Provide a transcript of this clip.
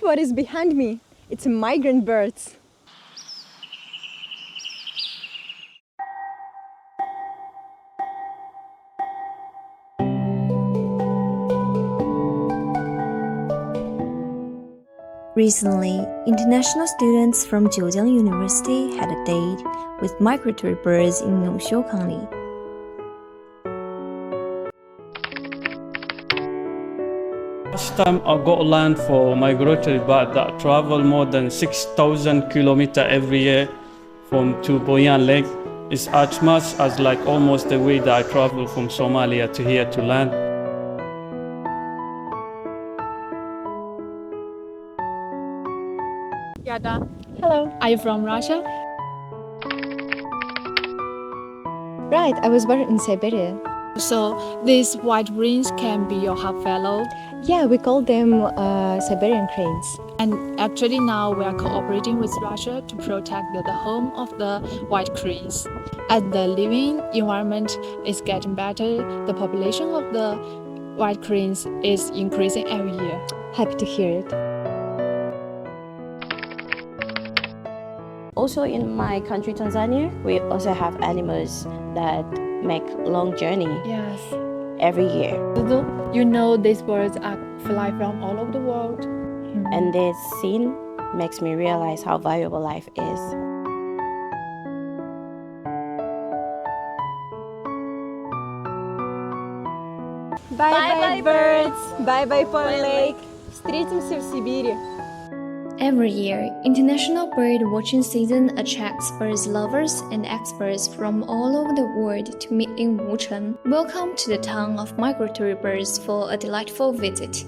what is behind me. It's migrant birds. Recently, international students from Jiangxi University had a date with migratory birds in Wucheng County. Last time I got land for migratory birds that travel more than 6,000 kilometers every year to Boyan Lake. It's as much as like almost the way that I travel from Somalia to here to land. Yada, Hello. are you from Russia? Right, I was born in Siberia. So these white wings can be your half fellow. Yeah, we call them Siberian cranes. And actually now we are cooperating with Russia to protect the home of the white cranes. As the living environment is getting better, the population of the white cranes is increasing every year. Happy to hear it. Also in my country, Tanzania, we also have animals that make long journey Yes. every year. You know these birds fly from all over the world. And this scene makes me realize how valuable life is. Bye-bye, birds! Bye-bye, Pond Lake! Встретимся в Сибири! Every year, International Bird Watching Season attracts bird lovers and experts from all over the world to meet in Wucheng. Welcome to the town of migratory birds for a delightful visit.